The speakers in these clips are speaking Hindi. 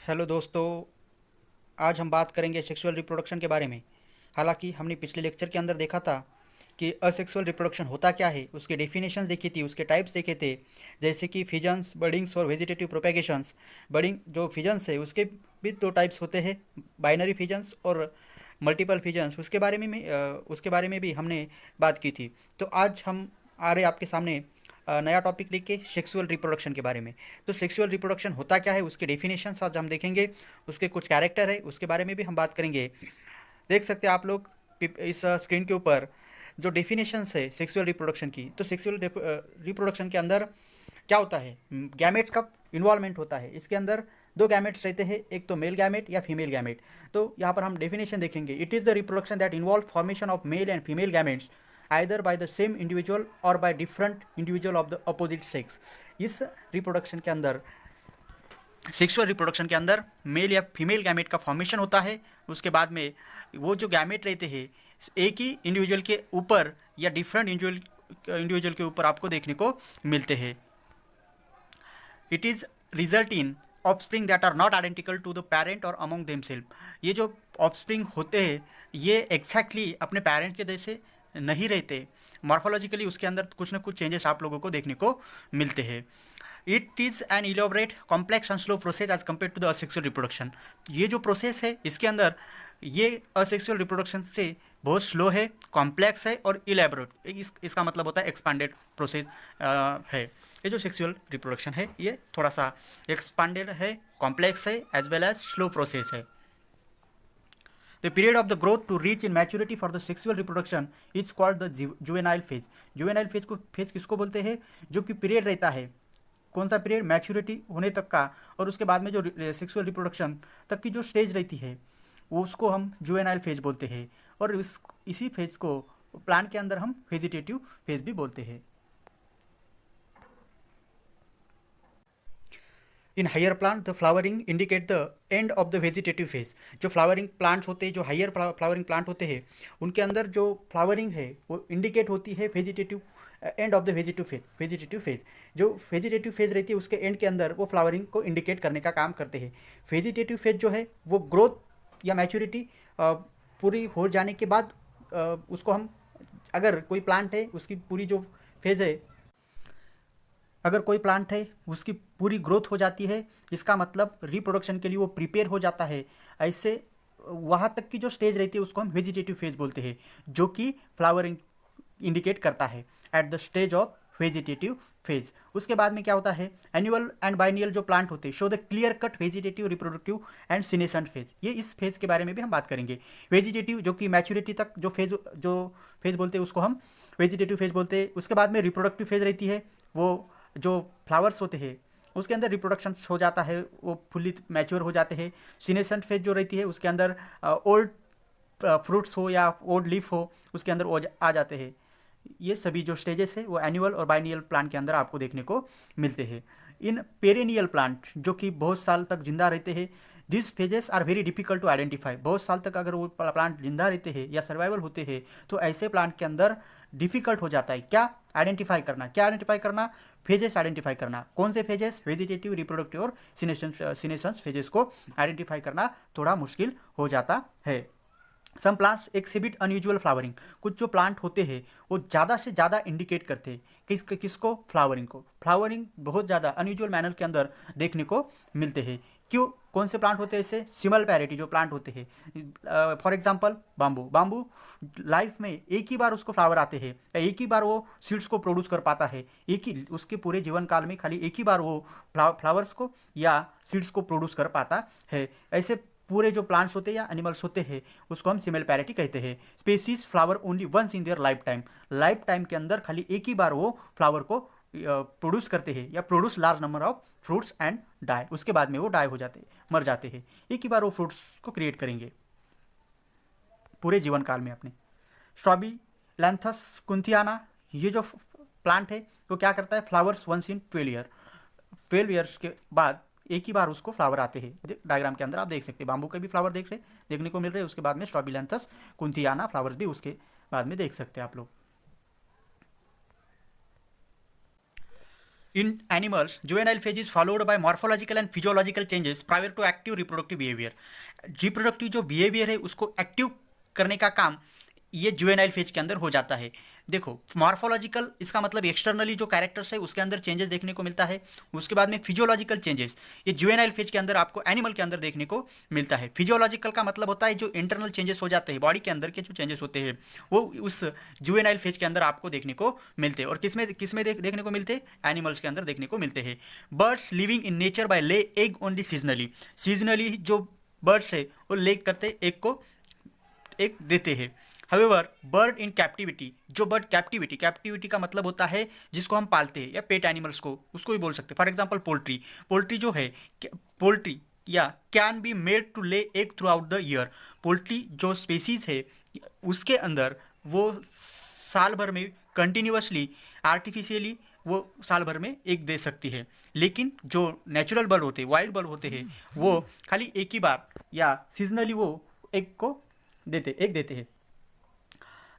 हेलो दोस्तों। आज हम बात करेंगे सेक्सुअल रिप्रोडक्शन के बारे में। हालांकि हमने पिछले लेक्चर के अंदर देखा था कि असेक्सुअल रिप्रोडक्शन होता क्या है, उसके डेफिनेशंस देखी थी, उसके टाइप्स देखे थे। जैसे कि फिजन्स, बर्डिंग्स और वेजिटेटिव प्रोपेगेशंस। बर्डिंग जो फिजन्स है उसके भी दो टाइप्स होते हैं, बाइनरी फिजन्स और मल्टीपल फिजन्स। उसके बारे में भी हमने बात की थी। तो आज हम आ रहे आपके सामने नया टॉपिक लेके सेक्सुअल रिप्रोडक्शन के बारे में। तो सेक्सुअल रिप्रोडक्शन होता क्या है, उसके डेफिनेशंस आज हम देखेंगे। उसके कुछ कैरेक्टर है, उसके बारे में भी हम बात करेंगे। देख सकते हैं आप लोग इस स्क्रीन के ऊपर जो डेफिनेशंस है सेक्सुअल रिप्रोडक्शन की। तो सेक्सुअल रिप्रोडक्शन के अंदर क्या होता है, गैमेट्स का इन्वॉल्वमेंट होता है। इसके अंदर दो गैमेट्स रहते हैं, एक तो मेल गैमेट या फीमेल गैमेट। तो यहाँ पर हम डेफिनेशन देखेंगे। It is the reproduction that involve formation of male and female gametes either by the same individual और by different individual of the opposite sex. इस रिप्रोडक्शन के अंदर, सेक्सुअल रिप्रोडक्शन के अंदर मेल या फीमेल गैमेट का फॉर्मेशन होता है। उसके बाद में वो जो गैमेट रहते हैं एक ही इंडिविजुअल के ऊपर या डिफरेंट इंडिविजुअल के ऊपर आपको देखने को मिलते हैं। It is result in offspring that are not identical to the parent और अमोंग देमसेल्फ। ये जो ऑफस्प्रिंग होते हैं ये एग्जैक्टली अपने पेरेंट के जैसे नहीं रहते। मॉर्फोलॉजिकली उसके अंदर कुछ ना कुछ चेंजेस आप लोगों को देखने को मिलते हैं। It is an elaborate complex and slow process as compare to the asexual reproduction. ये जो प्रोसेस है इसके अंदर ये असेक्सुअल रिप्रोडक्शन से बहुत स्लो है, कॉम्प्लेक्स है और इलेबोरेट। इसका मतलब होता है एक्सपांडेड प्रोसेस है। ये जो सेक्सुअल रिप्रोडक्शन है ये थोड़ा सा एक्सपांडेड है, कॉम्प्लेक्स है as well as slow process है। The period of the growth to reach in maturity for the sexual reproduction is called the juvenile phase. juvenile phase किसको बोलते हैं? जो कि पीरियड रहता है, कौन सा पीरियड, मैच्योरिटी होने तक का, और उसके बाद में जो सेक्सुअल रिप्रोडक्शन तक की जो स्टेज रहती है वो उसको हम जुवेनाइल फेज बोलते हैं। और इसी फेज को प्लांट के अंदर हम वेजिटेटिव फेज भी बोलते हैं। In higher plant the flowering indicate the end of the vegetative phase. जो फ्लावरिंग प्लांट्स होते हैं, जो हायर फ्लावरिंग प्लांट होते हैं, उनके अंदर जो फ्लावरिंग है वो इंडिकेट होती है vegetative and of the vegetative phase. जो वेजिटेटिव फेज रहती है उसके एंड के अंदर वो फ्लावरिंग को इंडिकेट करने का काम करते हैं। वेजिटेटिव फेज जो है वो ग्रोथ या मैच्योरिटी पूरी हो जाने के बाद उसको हम, अगर कोई प्लांट है उसकी पूरी जो फेज है, अगर कोई प्लांट है उसकी पूरी ग्रोथ हो जाती है, इसका मतलब रिप्रोडक्शन के लिए वो प्रिपेयर हो जाता है। ऐसे वहाँ तक की जो स्टेज रहती है उसको हम वेजिटेटिव फेज बोलते हैं, जो कि फ्लावरिंग इंडिकेट करता है at the stage of vegetative phase. उसके बाद में क्या होता है, एनुअल एंड बाइनियल जो प्लांट होते हैं show the clear cut vegetative, reproductive and senescent phase. ये इस फेज के बारे में भी हम बात करेंगे। वेजिटेटिव जो कि मैच्योरिटी तक जो फेज बोलते हैं उसको हम वेजिटेटिव फेज बोलते हैं। उसके बाद में रिप्रोडक्टिव फेज रहती है, वो जो फ्लावर्स होते हैं उसके अंदर रिप्रोडक्शन हो जाता है, वो फुल्ली मैच्योर हो जाते हैं। सीनेसेंट फेज जो रहती है उसके अंदर ओल्ड फ्रूट्स हो या ओल्ड लीफ हो उसके अंदर वो आ जाते हैं। ये सभी जो स्टेजेस है वो एनुअल और बाइनियल प्लांट के अंदर आपको देखने को मिलते हैं। इन पेरेनियल प्लांट जो कि बहुत साल तक जिंदा रहते हैं, this phases are very difficult to identify. बहुत साल तक अगर वो प्लांट जिंदा रहते हैं या सर्वाइवल होते हैं तो ऐसे प्लांट के अंदर डिफिकल्ट हो जाता है क्या आइडेंटिफाई करना। क्या आइडेंटिफाई करना? फेजेस आइडेंटिफाई करना। कौन से फेजेस? वेजिटेटिव, रिप्रोडक्टिव और सीनेसेंस फेजेस को आइडेंटिफाई करना थोड़ा मुश्किल हो जाता है। Some plants exhibit unusual flowering. कुछ जो प्लांट होते हैं वो ज़्यादा से ज़्यादा इंडिकेट करते हैं किसको? फ्लावरिंग को। फ्लावरिंग बहुत ज़्यादा अनयूजुअल मैनर के अंदर देखने को मिलते हैं। क्यों? कौन से प्लांट होते हैं ऐसे? सिमल पैरिटी जो प्लांट होते हैं, फॉर एग्जांपल बाम्बू लाइफ में एक ही बार उसको फ्लावर आते हैं, एक ही बार वो सीड्स को प्रोड्यूस कर पाता है, एक ही उसके पूरे जीवन काल में खाली एक ही बार वो फ्लावर्स को या सीड्स को प्रोड्यूस कर पाता है। ऐसे पूरे जो प्लांट्स होते हैं या एनिमल्स होते हैं उसको हम सिमिल पैरिटी कहते हैं। Species flower only once in their lifetime के अंदर खाली एक ही बार वो फ्लावर को प्रोड्यूस करते हैं या produce large number of fruits and die. उसके बाद में वो डाई हो जाते हैं, मर जाते हैं। एक ही बार वो फ्रूट्स को क्रिएट करेंगे पूरे जीवन काल में अपने। स्ट्रॉबी लैंथस कुंथियाना, ये जो प्लांट है वो क्या करता है? फ्लावर्स वंस इन 12 ईयर्स के बाद एक ही बार उसको फ्लावर आते हैं। डायग्राम के अंदर आप देख सकते हैं बाम्बू के भी फ्लावर देखने को मिल रहे हैं। उसके बाद में स्ट्रॉबिलैंथस कुंथियाना फ्लावर्स भी उसके बाद में देख सकते हैं आप लोग। In animals, juvenile phase is followed by morphological and physiological changes prior to active reproductive behavior. Reproductive जो बिहेवियर है उसको एक्टिव करने का काम ये जुवेनाइल फेज के अंदर हो जाता है। देखो, मॉर्फोलॉजिकल इसका मतलब एक्सटर्नली जो कैरेक्टर्स है उसके अंदर चेंजेस देखने को मिलता है। उसके बाद में फिजियोलॉजिकल चेंजेस ये जुवेनाइल फेज के अंदर आपको एनिमल के अंदर देखने को मिलता है। फिजियोलॉजिकल का मतलब होता है जो इंटरनल चेंजेस हो जाते हैं, बॉडी के अंदर के जो चेंजेस होते हैं वो उस जुवेनाइल फेज के अंदर आपको देखने को मिलते हैं। और किसमें देखने को मिलते हैं? एनिमल्स के अंदर देखने को मिलते हैं। Birds living in nature by ले एग ओनली सीजनली। सीजनली जो बर्ड्स है वो ले करते एग को एक देते हैं। हवेवर बर्ड इन कैप्टिविटी, जो बर्ड कैप्टिविटी का मतलब होता है जिसको हम पालते हैं या पेट एनिमल्स को उसको भी बोल सकते हैं। फॉर एग्जांपल पोल्ट्री जो है, पोल्ट्री या can be made to lay egg throughout the year. Poultry जो स्पेसीज है उसके अंदर वो साल भर में कंटिन्यूसली आर्टिफिशियली वो साल भर में एक दे सकती है। लेकिन जो नेचुरल बर्ड होते हैं, वाइल्ड बर्ड होते हैं, वो खाली एक ही बार या सीजनली वो एक देते हैं।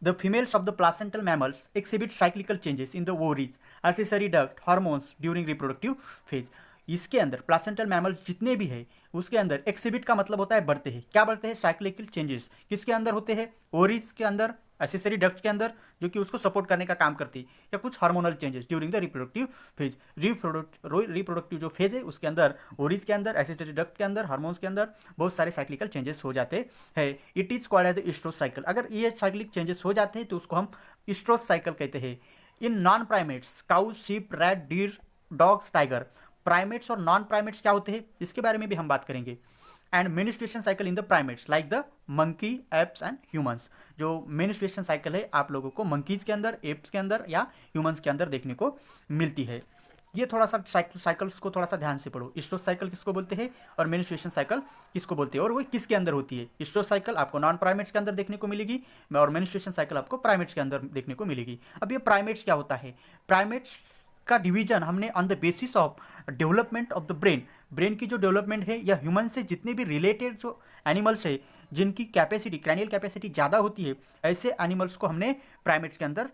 The females of the placental mammals exhibit cyclical changes in the ovaries, accessory duct, hormones during reproductive phase. इसके अंदर प्लासेंटल मैमल्स जितने भी है उसके अंदर एक्सिबिट का मतलब होता है बढ़ते हैं। क्या बढ़ते हैं? Cyclical changes. किसके अंदर होते हैं? ओवरीज के अंदर, एसेसरी डक्ट के अंदर, जो कि उसको सपोर्ट करने का काम करती है, या कुछ hormonal changes during the reproductive phase. Reproductive जो फेज है उसके अंदर ओवरीज के अंदर, एसेसरी डक्ट के अंदर, हार्मोन्स के अंदर बहुत सारे साइक्लिकल चेंजेस हो जाते हैं। It is called as the estrous cycle. अगर ये साइक्लिक चेंजेस हो जाते हैं तो उसको हम इस्ट्रोस साइकिल कहते हैं। In non primates, cow, sheep, rat, deer, dogs, tiger. Primates और नॉन प्राइमेट्स क्या होते हैं इसके बारे में भी हम बात करेंगे। And menstruation cycle in the primates like the monkey, apes and humans. जो मेनिस्ट्रुएशन साइकिल है आप लोगों को मंकीज के अंदर, एप्स के अंदर या ह्यूमंस के अंदर देखने को मिलती है। ये थोड़ा सा साइकिल्स को थोड़ा सा ध्यान से पढ़ो। इस्ट्रोस साइकिल किसको बोलते हैं और मेनिस्ट्रुएशन साइकिल किसको बोलते हैं, और वो किसके अंदर होती है। इस्ट्रोस साइकिल आपको नॉन प्राइमेट्स के अंदर देखने को मिलेगी और मेनिस्ट्रुएशन साइकिल आपको प्राइमेट्स के अंदर देखने को मिलेगी। अब ये प्राइमेट्स क्या होता है? प्राइमेट्स का डिवीजन हमने on the basis of development of the brain की जो डेवलपमेंट है, या ह्यूमन से जितने भी रिलेटेड जो एनिमल्स है जिनकी कैपेसिटी, क्रैनियल कैपेसिटी ज़्यादा होती है, ऐसे एनिमल्स को हमने प्राइमेट्स के अंदर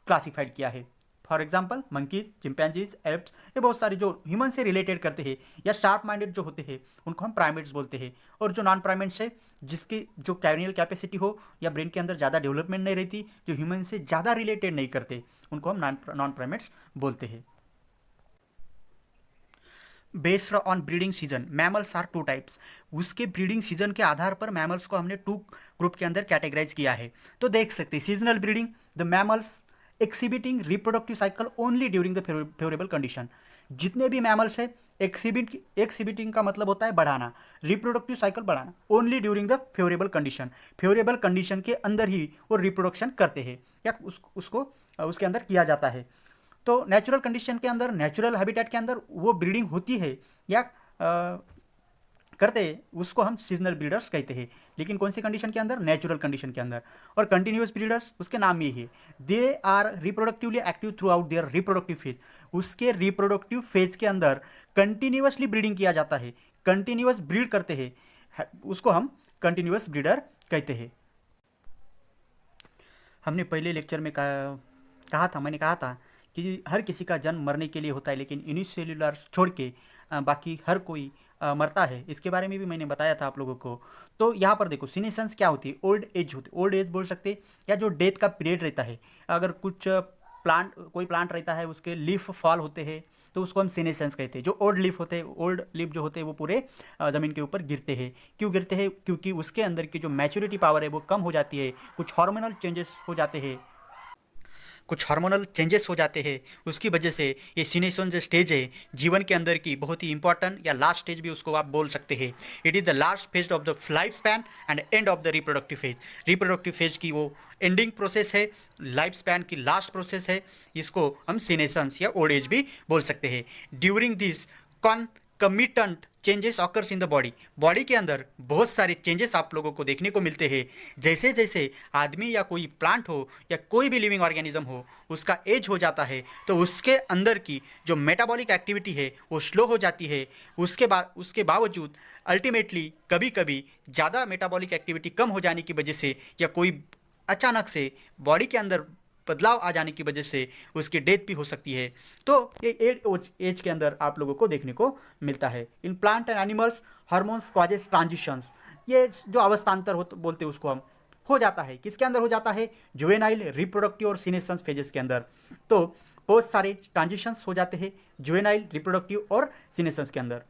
क्लासिफाइड किया है। For example monkeys, chimpanzees, apps, ये बहुत सारे जो ह्यूमन से रिलेटेड करते हैं या शार्प माइंडेड जो होते हैं उनको हम प्राइमेट्स बोलते हैं। और जो नॉन प्राइमेट्स है जिसकी जो क्रैनियल कैपेसिटी हो या ब्रेन के अंदर ज़्यादा डेवलपमेंट नहीं रहती, जो ह्यूमन से ज़्यादा रिलेटेड नहीं करते, उनको हम नॉन प्राइमेट्स बोलते हैं। Based on breeding season, mammals are two types. उसके ब्रीडिंग सीजन के आधार पर मैमल्स को हमने टू ग्रुप के अंदर कैटेगराइज किया है। तो देख सकते हैं, seasonal breeding, the mammals exhibiting reproductive cycle only during the favourable condition. जितने भी मैमल्स है एक्सिबिटिंग का मतलब होता है बढ़ाना, रिप्रोडक्टिव साइकिल बढ़ाना, only during the favourable condition. Favourable condition के अंदर ही वो रिप्रोडक्शन करते हैं या उसको उसके अंदर किया जाता है। तो नेचुरल कंडीशन के अंदर, नेचुरल हैबिटेट के अंदर वो ब्रीडिंग होती है या करते हैं, उसको हम सीजनल ब्रीडर्स कहते हैं। लेकिन कौन सी कंडीशन के अंदर? नेचुरल कंडीशन के अंदर। और कंटिन्यूस ब्रीडर्स, उसके नाम में ही है, they are reproductively active throughout their reproductive phase. उसके रिप्रोडक्टिव फेज के अंदर कंटिन्यूसली ब्रीडिंग किया जाता है, कंटिन्यूस ब्रीड करते हैं, उसको हम कंटिन्यूस ब्रीडर कहते हैं। हमने पहले लेक्चर में मैंने कहा था कि हर किसी का जन्म मरने के लिए होता है, लेकिन यूनिसेल्युलर छोड़ के बाकी हर कोई मरता है। इसके बारे में भी मैंने बताया था आप लोगों को। तो यहाँ पर देखो, सीनेसेंस क्या होती है? ओल्ड एज होती है, ओल्ड एज बोल सकते हैं, या जो डेथ का पीरियड रहता है। अगर कोई प्लांट रहता है, उसके लीफ फॉल होते हैं तो उसको हम सीनेसेंस कहते हैं। जो ओल्ड लीफ होते हैं, ओल्ड लीफ जो होते हैं वो पूरे ज़मीन के ऊपर गिरते हैं। क्यों गिरते हैं? क्योंकि उसके अंदर की जो मैच्योरिटी पावर है वो कम हो जाती है, कुछ हार्मोनल चेंजेस हो जाते हैं, उसकी वजह से ये सीनेशन जो स्टेज है जीवन के अंदर की बहुत ही इंपॉर्टेंट या लास्ट स्टेज भी उसको आप बोल सकते हैं। It is the last phase of the life span and and of the reproductive phase. Reproductive phase की वो एंडिंग प्रोसेस है, लाइफ स्पैन की लास्ट प्रोसेस है, इसको हम सीनेशंस या ओल्ड एज भी बोल सकते हैं। During this concomitant changes occurs in the body के अंदर बहुत सारे चेंजेस आप लोगों को देखने को मिलते हैं। जैसे जैसे आदमी या कोई प्लांट हो या कोई भी लिविंग ऑर्गेनिज्म हो, उसका एज हो जाता है तो उसके अंदर की जो मेटाबॉलिक एक्टिविटी है वो स्लो हो जाती है। उसके बावजूद अल्टीमेटली कभी कभी ज़्यादा मेटाबॉलिक एक्टिविटी कम हो जाने की वजह से या कोई अचानक से बॉडी के अंदर बदलाव आ जाने की वजह से उसकी डेथ भी हो सकती है। तो ये एज के अंदर आप लोगों को देखने को मिलता है। In plant and animals hormones causes transitions, ये जो अवस्थान्तर हो बोलते हैं उसको हम, हो जाता है किसके अंदर हो जाता है, जुवेनाइल, रिप्रोडक्टिव और सीनेसेंस फेजेस के अंदर। तो बहुत सारे ट्रांजिशंस हो जाते हैं जुवेनाइल, रिप्रोडक्टिव और सीनेसेंस के अंदर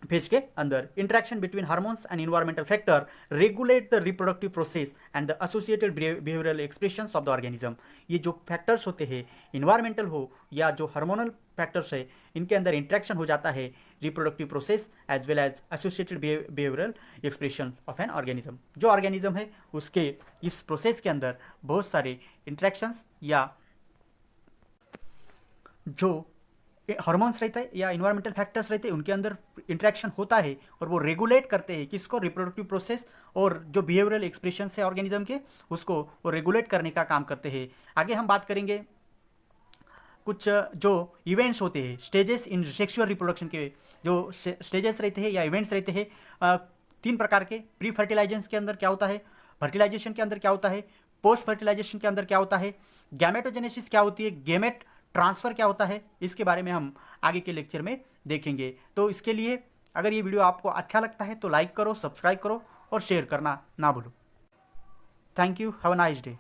फेज के अंदर। Interaction between hormones and environmental factor regulate the reproductive process and the associated behavioural expressions of the organism. ये जो फैक्टर्स होते हैं, इन्वायरमेंटल हो या जो हार्मोनल फैक्टर्स है, इनके अंदर इंटरेक्शन हो जाता है reproductive process as well as associated behavioural expression of an organism. जो ऑर्गेनिज्म है उसके इस प्रोसेस के अंदर बहुत सारे इंटरेक्शंस या जो हार्मोन्स रहता है या इन्वायरमेंटल फैक्टर्स रहते हैं उनके अंदर इंटरेक्शन होता है और वो रेगुलेट करते हैं किसको, रिप्रोडक्टिव प्रोसेस, और जो बिहेवियरल एक्सप्रेशन है ऑर्गेनिज्म के उसको वो रेगुलेट करने का काम करते हैं। आगे हम बात करेंगे कुछ जो इवेंट्स होते हैं, स्टेजेस इन सेक्सुअल रिप्रोडक्शन के जो स्टेजेस रहते हैं या इवेंट्स रहते हैं, 3 प्रकार के। प्री फर्टिलाइजेशन के अंदर क्या होता है, फर्टिलाइजेशन के अंदर क्या होता है, पोस्ट फर्टिलाइजेशन के अंदर क्या होता है, गैमेटोजेनेसिस क्या होती है, गेमेट ट्रांसफ़र क्या होता है, इसके बारे में हम आगे के लेक्चर में देखेंगे। तो इसके लिए अगर ये वीडियो आपको अच्छा लगता है तो लाइक करो, सब्सक्राइब करो और शेयर करना ना भूलो। Thank you, have a nice day.